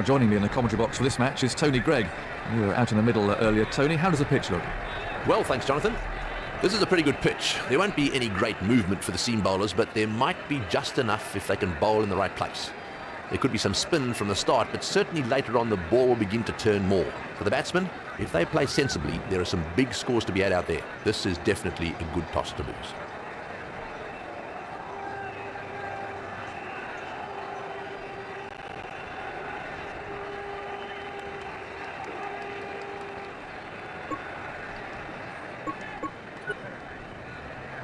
Joining me in the commentary box for this match is Tony Gregg. You were out in the middle earlier, Tony. How does the pitch look? Well, thanks, Jonathan. This is a pretty good pitch. There won't be any great movement for the seam bowlers, but there might be just enough if they can bowl in the right place. There could be some spin from the start, but certainly later on the ball will begin to turn more. For the batsmen, if they play sensibly, there are some big scores to be had out there. This is definitely a good toss to lose.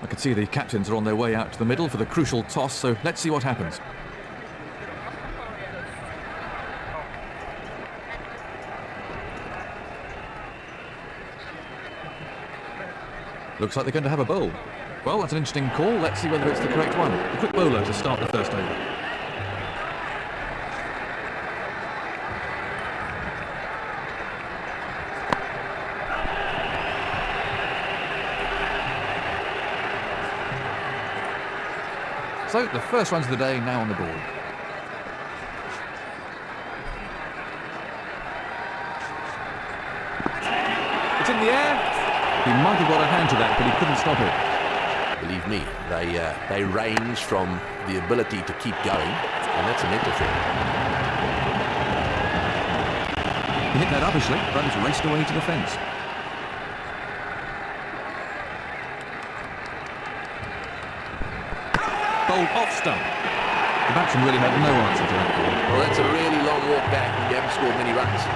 I can see the captains are on their way out to the middle for the crucial toss, so let's see what happens. Looks like they're going to have a bowl. Well, that's an interesting call. Let's see whether it's the correct one. A quick bowler to start the first over. So, the first runs of the day now on the board. It's in the air. He might have got a hand to that, but he couldn't stop it. Believe me, they range from the ability to keep going, and that's a mental thing. He hit that uppishly, runs raced away to the fence. Bowled off stump. The batsman really had no answer to that ball. Well, that's a really long walk back, and you haven't scored many runs.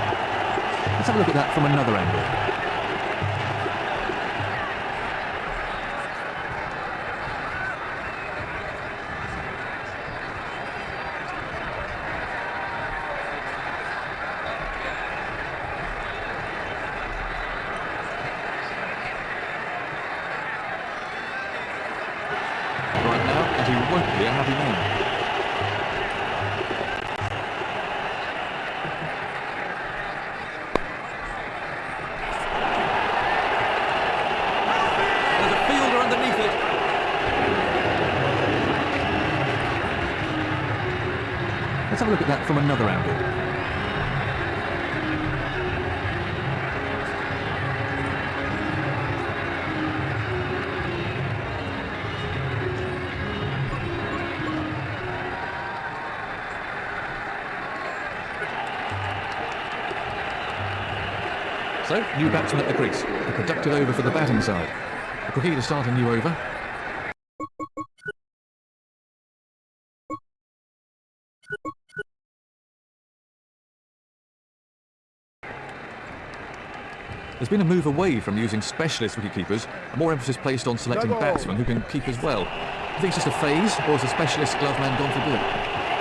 Let's have a look at that from another angle. He won't be a happy man. There's a fielder underneath it. Let's have a look at that from another angle. So, new batsman at the crease. A productive over for the batting side. A quickie to start a new over. There's been a move away from using specialist wicketkeepers, and more emphasis placed on selecting batsmen who can keep as well. Do you think it's just a phase, or is a specialist glove man gone for good?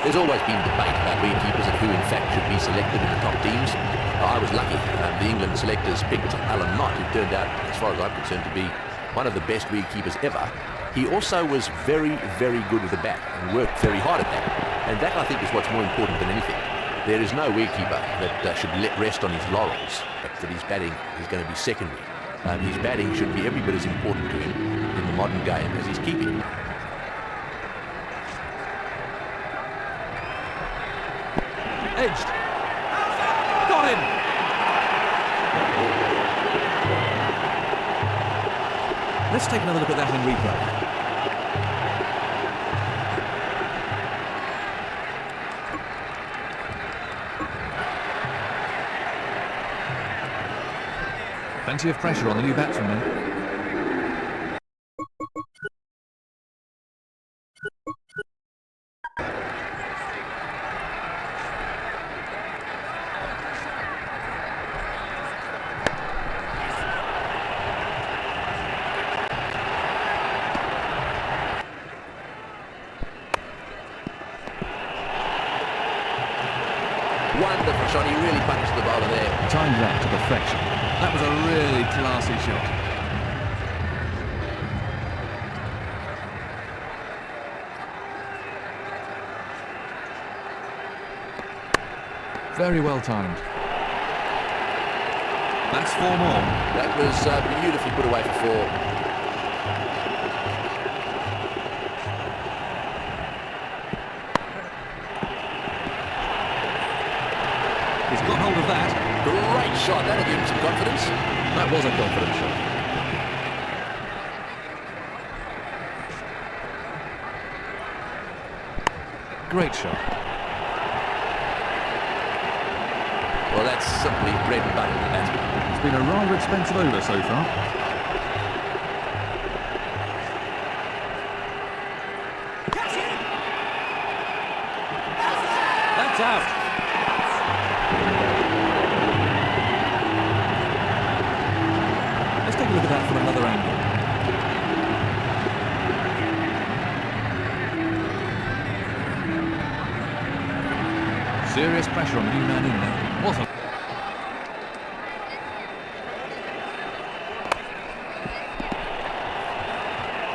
There's always been debate about wicketkeepers and who in fact should be selected in the top teams. I was lucky. The England selectors picked Alan Knott, who turned out, as far as I'm concerned, to be one of the best wicketkeepers ever. He also was very, very good with the bat and worked very hard at that. And that, I think, is what's more important than anything. There is no wicketkeeper that should let rest on his laurels, but that his batting is going to be secondary. His batting should be every bit as important to him in the modern game as his keeping. Edged. Got him! Let's take another look at that in replay. Plenty of pressure on the new batsman then. Wonderful shot, he really punished the bowler there. Timed that to perfection. That was a really classy shot. Very well timed. That's 4 more. That was beautifully put away for 4. He's got hold of that. Great shot. That'll give him some confidence. That was a confident shot. Great shot. Well, that's simply bread and butter for that. It's been a rather expensive over so far. That's out. Let's take a look at that from another angle. Serious pressure on the new man in there. Wasn't.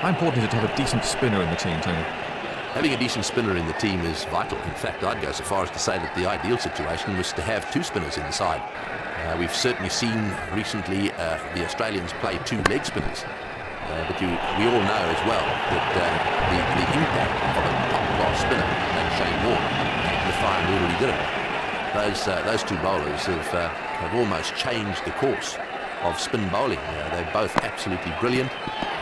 How important is it to have a decent spinner in the team, Tony? Having a decent spinner in the team is vital. In fact, I'd go so far as to say that the ideal situation was to have two spinners in the side. We've certainly seen recently the Australians play two leg spinners. But we all know as well that the impact of a top-class spinner like Shane Warne and Matthias really did it. Those two bowlers have almost changed the course of spin bowling. They're both absolutely brilliant,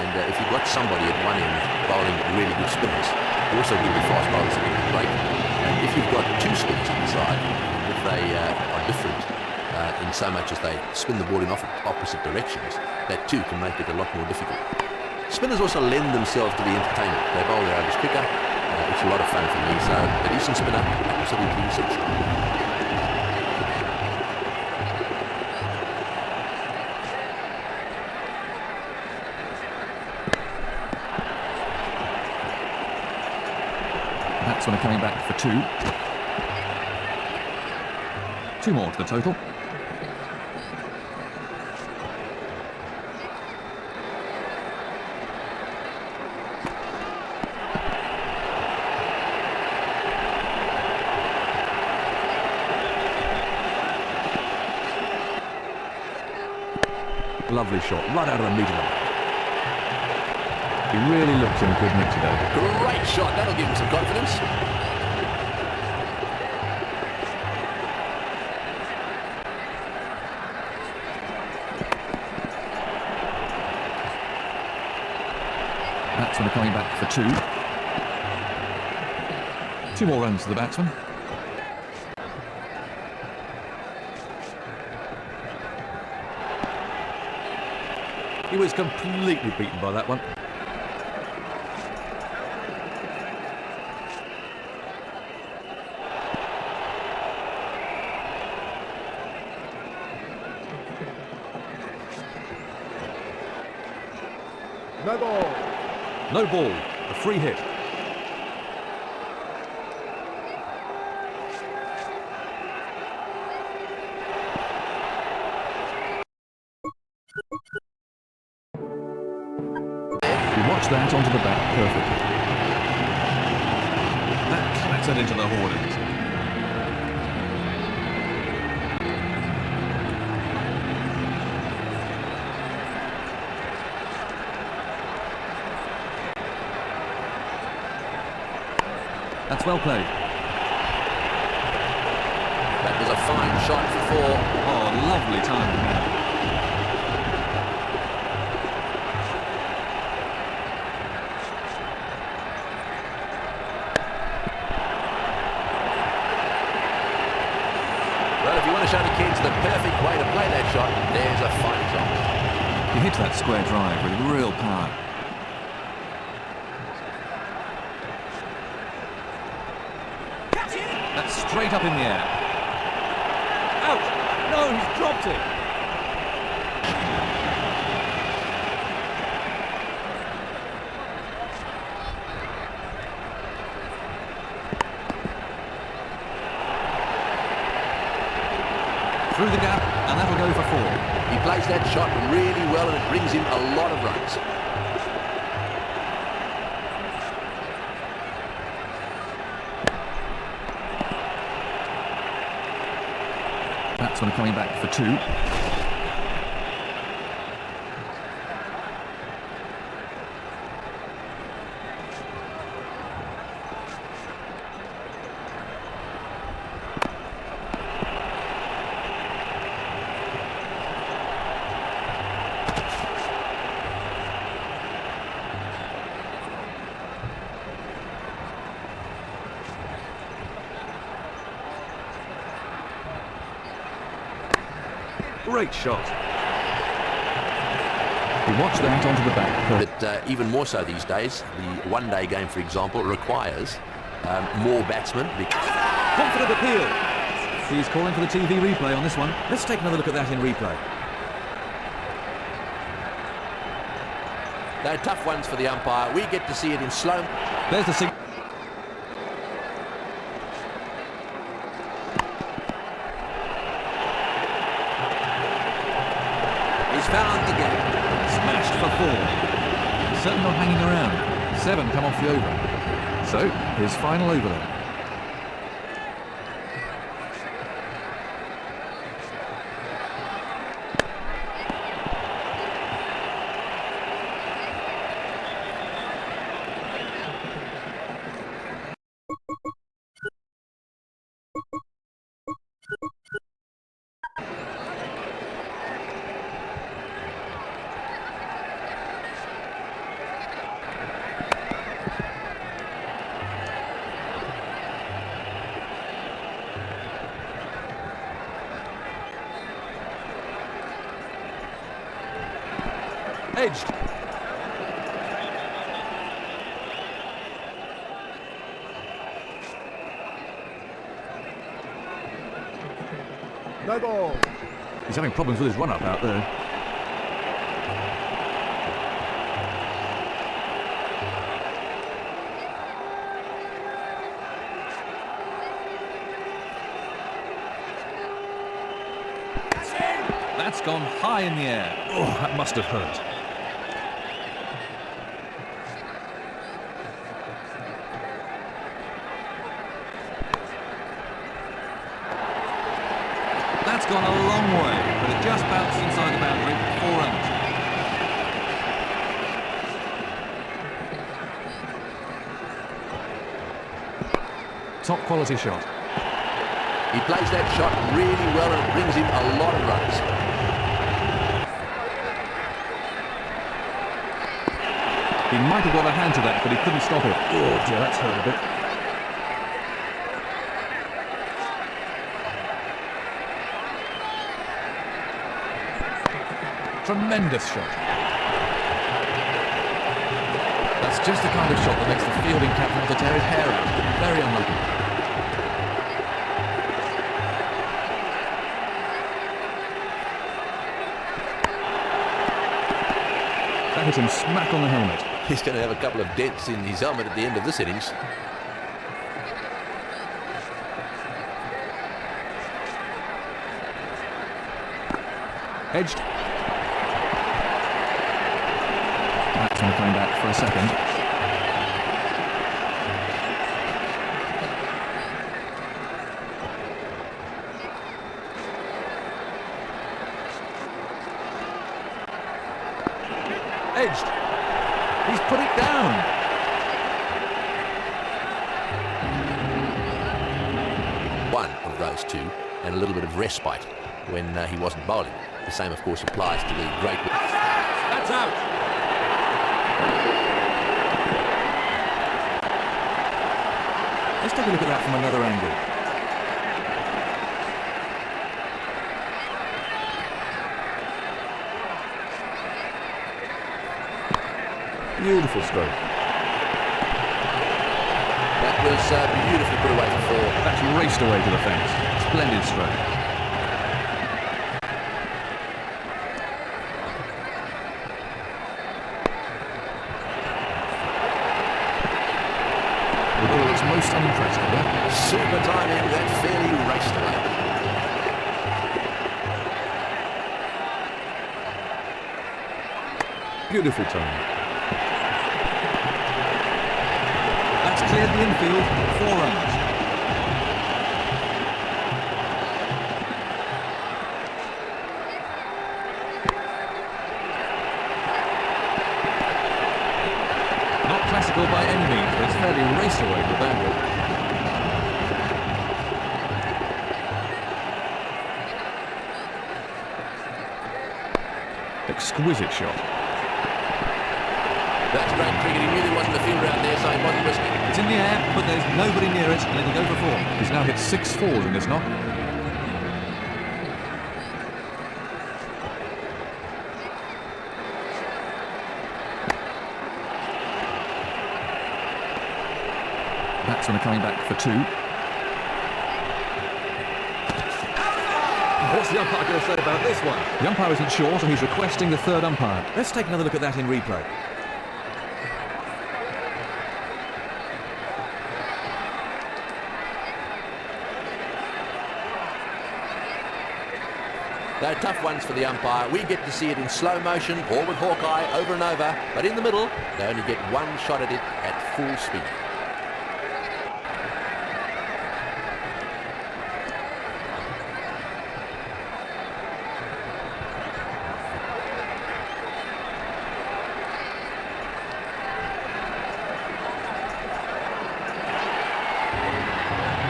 and if you've got somebody at one end bowling really good spinners, you also give the fast bowlers a bit of a break. And if you've got two spinners on the side, if they are different in so much as they spin the ball in opposite directions, that too can make it a lot more difficult. Spinners also lend themselves to the entertainment. They bowl their overs quicker. It's a lot of fun for me, so a decent spinner, absolutely essential. Batsmen are coming back for two. Two more to the total. Lovely shot, right out of the middle. He really looks in a good nick today. Great shot, that'll give him some confidence. Batsmen are coming back for two. Two more runs to the batsman. He was completely beaten by that one. No ball. No ball. A free hit. Watch that onto the bat perfectly. That clattered into the hoardings. That's well played. That was a fine shot for four. Oh, lovely timing there. Well, if you want to show the kids the perfect way to play that shot, there's a fine shot. He hits that square drive with real power. That's straight up in the air. Out! No, he's dropped it! Through the gap, and that'll go for four. He plays that shot really well, and it brings him a lot of runs. Batsmen coming back for two. Great shot. He watched that onto the back. But even more so these days, the one-day game, for example, requires more batsmen. Confident appeal. He's calling for the TV replay on this one. Let's take another look at that in replay. They're tough ones for the umpire. We get to see it in slow. There's the signal. He's found the gap. Smashed for 4. Certainly not hanging around. 7 come off the over. So, his final over then. Edged. No ball. He's having problems with his run-up out there. That's gone high in the air. Oh, that must have hurt. That's gone a long way, but it just bounced inside the boundary. 4 runs. Top quality shot. He plays that shot really well and it brings him a lot of runs. He might have got a hand to that, but he couldn't stop it. Oh dear, that's hurt a bit. Tremendous shot. That's just the kind of shot that makes the fielding captain want to tear his hair out. Very unlucky. That hit him smack on the helmet. He's going to have a couple of dents in his helmet at the end of this innings. Edged. Batsman coming back for a second. Edged. He's put it down. One of those two, and a little bit of respite when he wasn't bowling. The same, of course, applies to the great... That's out. Let's take a look at that from another angle. Beautiful stroke. That was beautifully put away for 4. That's raced away to the fence. Splendid stroke. The ball is most unimpressive, yeah? Super timing, that fairly raced away. Beautiful tone. That's cleared the infield. 4 runs. Not classical by any means, but it's fairly raced away to the boundary. Exquisite shot. That's great cricket. He knew there wasn't a fielder out there, so he wasn't risking. It's in the air, but there's nobody near it, and it'll go for 4. He's now hit 6 fours in this knock. batsmen are coming back for 2. What's the umpire going to say about this one? The umpire isn't sure, so he's requesting the third umpire. Let's take another look at that in replay. They're tough ones for the umpire. We get to see it in slow motion or with Hawkeye over and over, but in the middle, they only get one shot at it at full speed.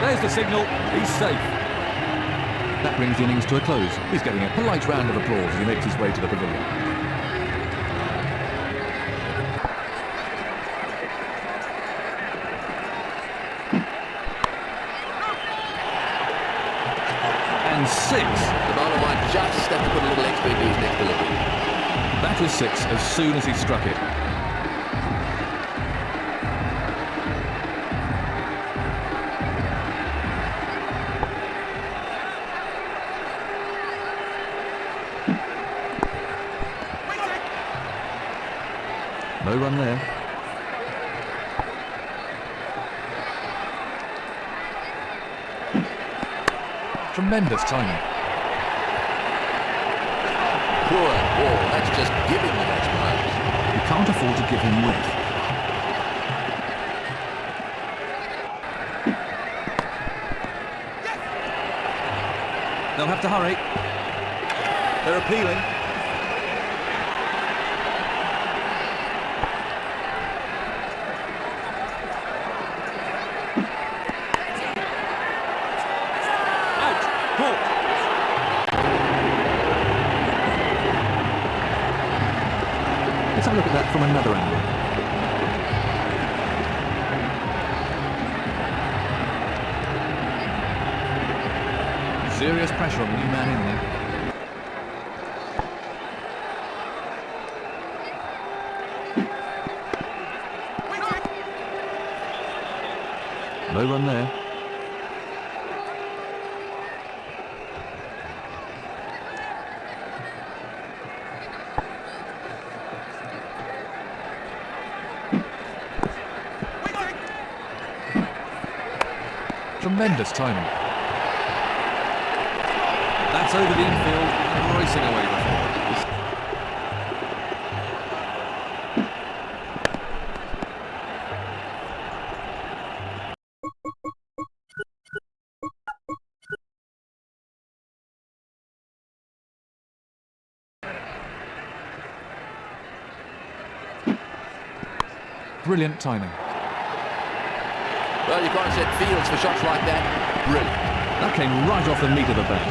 There's the signal. He's safe. That brings the innings to a close. He's getting a polite round of applause as he makes his way to the pavilion. And 6. The bowler might just have to put a little extra into his next delivery. That was 6 as soon as he struck it. No run there. Tremendous timing. Poor ball. That's just giving the batsman hopes. You can't afford to give him width. They'll have to hurry. They're appealing. Let's have a look at that from another angle. Serious pressure on the new man in there. No run there. Tremendous timing. That's over the infield and racing away the ball. Brilliant timing. Well, you can't set fields for shots like that. Brilliant. That came right off the meat of the bat.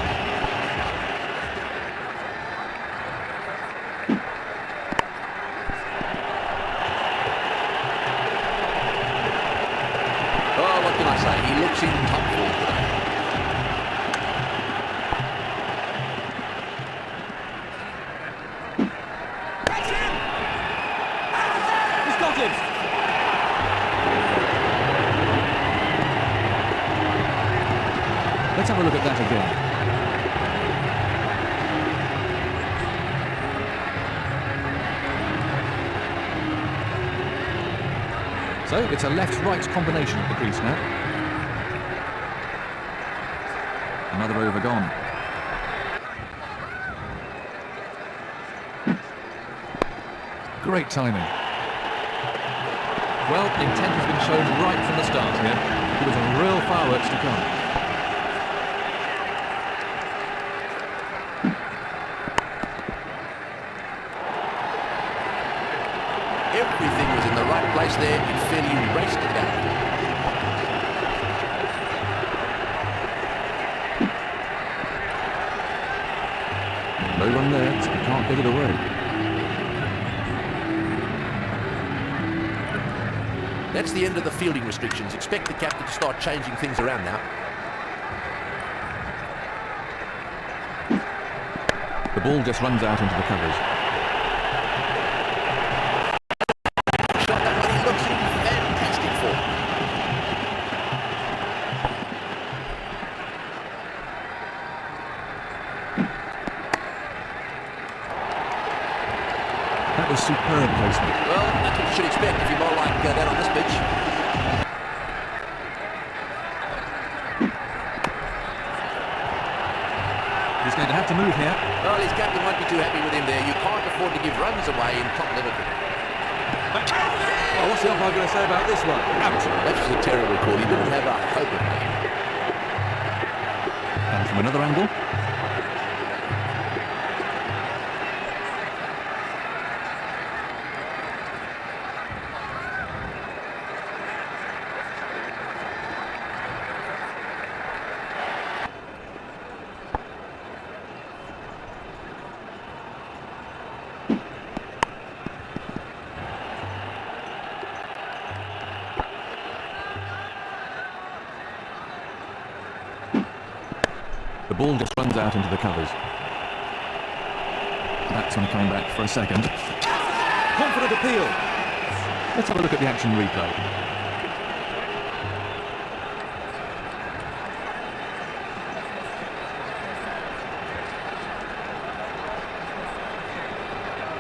Oh, what can I say? He looks in top form today. He's got him! Let's have a look at that again. So it's a left-right combination at the crease now. Another over gone. Great timing. Well, intent has been shown right from the start here. There was some real fireworks to come. Everything was in the right place there. It fairly raced it down. No run there, so you can't get it away. That's the end of the fielding restrictions. Expect the captain to start changing things around now. The ball just runs out into the covers. Shot that one. He looks in fantastic form. superb placement. Well, that's what you should expect if you bowl like that on this pitch. He's going to have to move here. Well, his captain won't be too happy with him there. You can't afford to give runs away in top level cricket. Well, what's the umpire going to say about this one? Ouch. That was a terrible call. He didn't have a hope of it. And from another angle. The ball just runs out into the covers. Batsman coming back for a second. Confident appeal. Let's have a look at the action replay.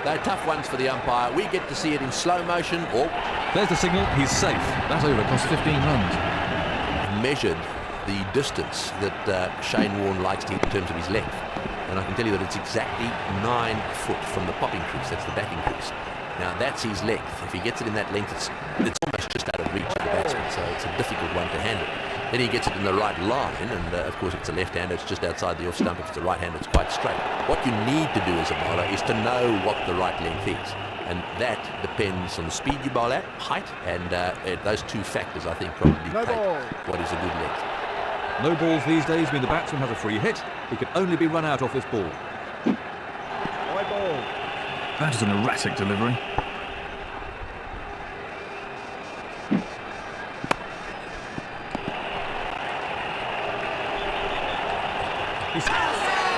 They're tough ones for the umpire. We get to see it in slow motion or There's the signal. He's safe. That over cost 15 runs. measured the distance that Shane Warne likes to hit in terms of his length. And I can tell you that it's exactly 9 foot from the popping crease. That's the batting crease. Now that's his length. If he gets it in that length, it's almost just out of reach of the batsman. So it's a difficult one to handle. Then he gets it in the right line, and of course if it's a left-hander, it's just outside the off stump. If it's a right-hander, it's quite straight. What you need to do as a bowler is to know what the right length is. And that depends on the speed you bowl at, height, and those two factors, I think, probably dictate what is a good length. No balls these days mean the batsman has a free hit. He can only be run out off this ball. High ball. That is an erratic delivery.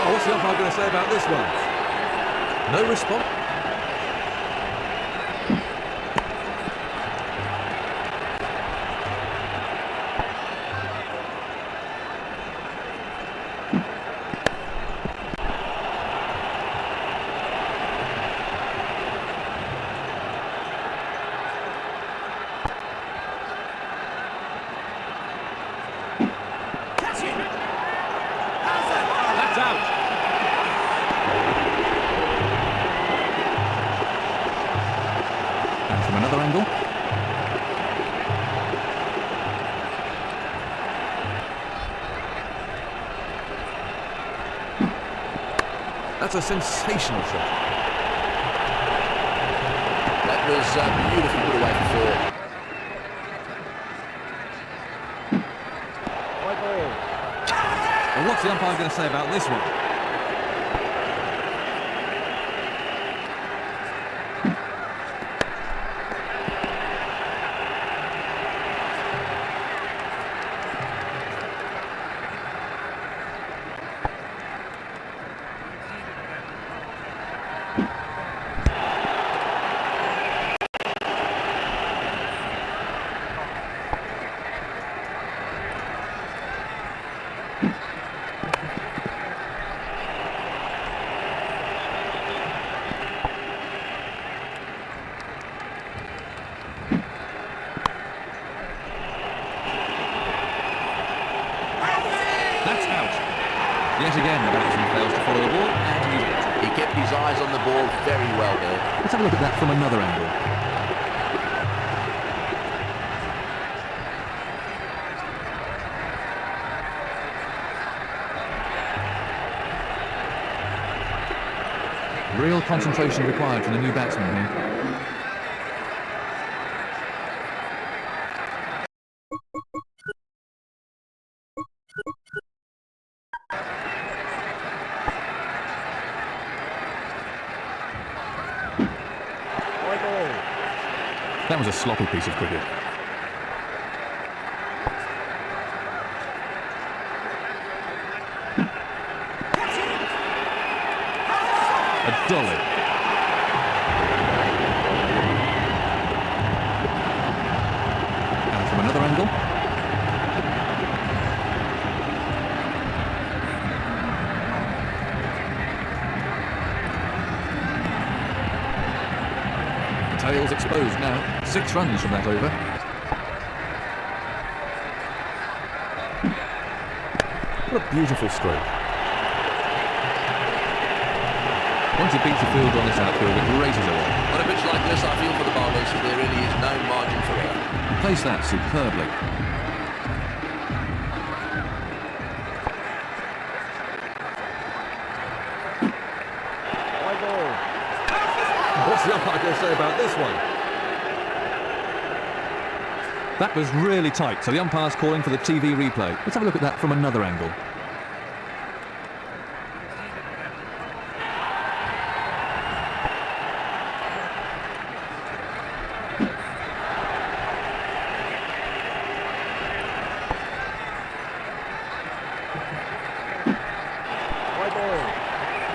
Oh, what's the umpire going to say about this one? No response. That's out. And from another angle. That's a sensational shot. That was beautifully put away for four. High ball. Well, what's the umpire going to say about this one? That's out. Yet again, the batsman fails to follow the ball, and he's out. He kept his eyes on the ball very well there. Let's have a look at that from another angle. Real concentration required from the new batsman here. High ball. That was a sloppy piece of cricket. A dolly. And from another angle. Feels exposed now. 6 runs from that over. What a beautiful stroke. Once he beats the field on this outfield, it races away. On a pitch like this, I feel for the bowlers, there really is no margin for error. He plays that superbly. What's the umpire going to say about this one? That was really tight, so the umpire's calling for the TV replay. Let's have a look at that from another angle.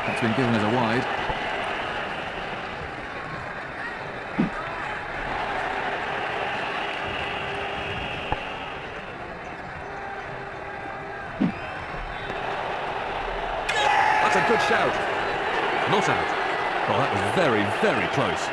That's been given as a wide. That's a good shout. Not out. Oh, that was very, very close.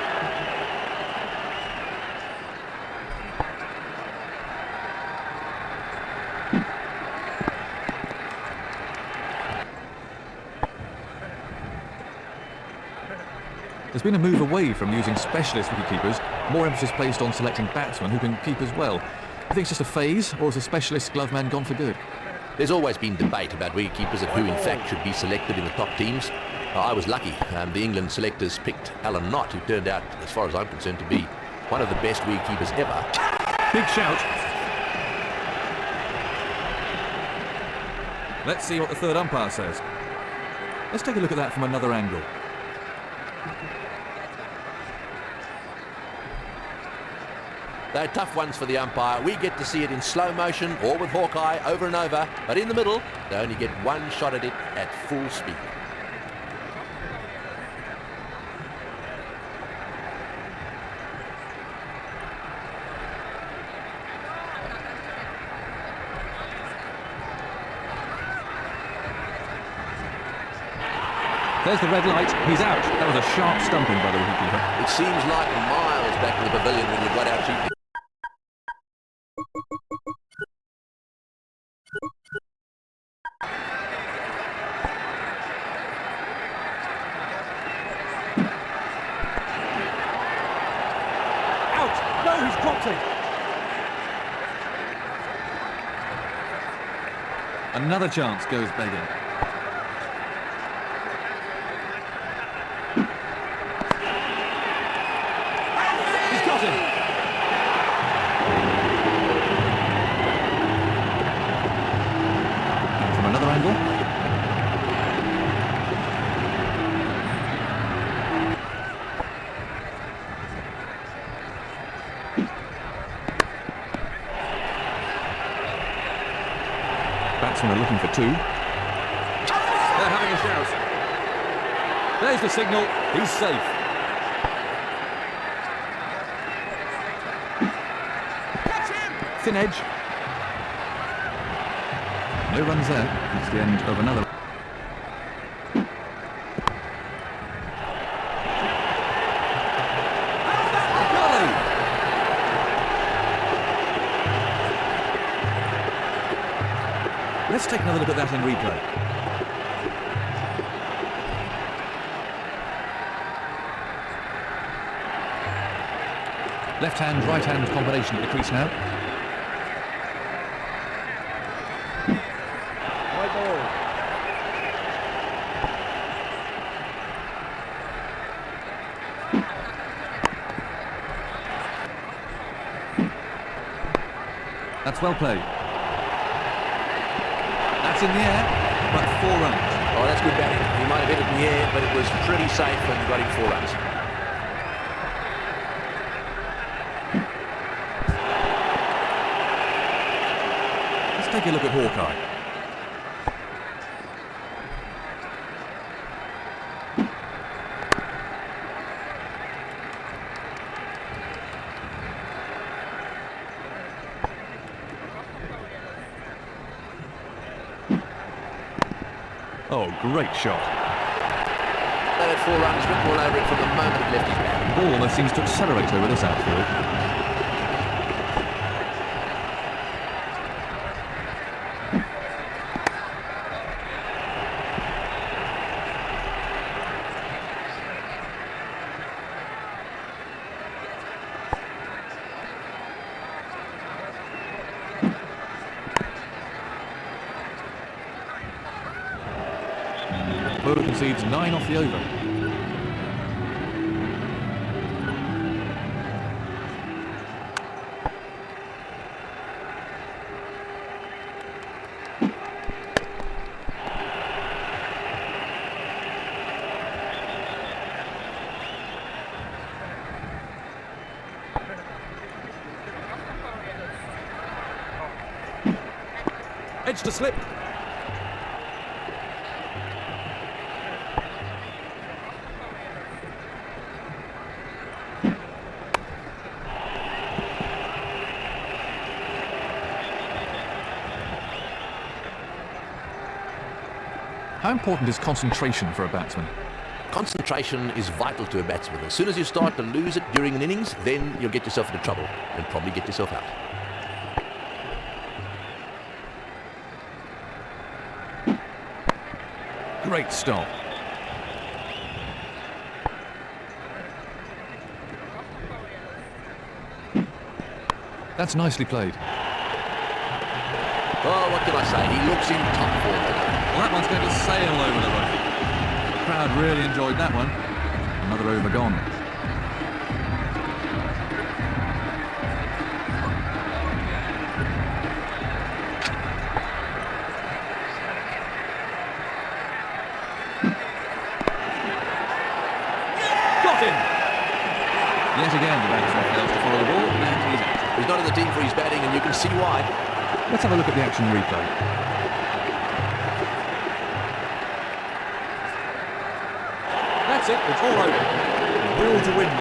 There's been a move away from using specialist wicketkeepers, more emphasis placed on selecting batsmen who can keep as well. Do you think it's just a phase, or is a specialist glove man gone for good? There's always been debate about wicketkeepers and who in fact should be selected in the top teams. I was lucky. The England selectors picked Alan Knott, who turned out, as far as I'm concerned, to be one of the best wicketkeepers ever. Big shout. Let's see what the third umpire says. Let's take a look at that from another angle. They're tough ones for the umpire. We get to see it in slow motion or with Hawkeye over and over, but in the middle, they only get one shot at it at full speed. There's the red light. He's out. That was a sharp stumping by the wicketkeeper. It seems like miles back to the pavilion when you got out shooting. Out! No, he's dropped it. Another chance goes begging. He's got him. And from another angle. Batsmen are looking for 2. They're having a shout. There's the signal. He's safe. Thin edge. No runs there. That's the end of another. Golly! Let's take another look at that in replay. Left hand, right hand combination at the crease now. That's well played. That's in the air, but 4 runs. Oh, that's good batting. He might have hit it in the air, but it was pretty safe and got him 4 runs. Let's take a look at Hawkeye. Oh, great shot. they had 4 runs written all over it from the moment it left his bat. The ball almost seems to accelerate over this outfield. Bowler concedes 9 off the over. Edge to slip. How important is concentration for a batsman? Concentration is vital to a batsman. As soon as you start to lose it during an innings, then you'll get yourself into trouble and probably get yourself out. Great stop. That's nicely played. Oh, what can I say? He looks in top form today. Well, that one's going to sail over the rugby. The crowd really enjoyed that one. Another over gone. Got him! Yet again, the batsman fails to follow the ball, and he's out. He's not in the team for his batting, and you can see why. Let's have a look at the action replay. That's it, it's all over. The will to win.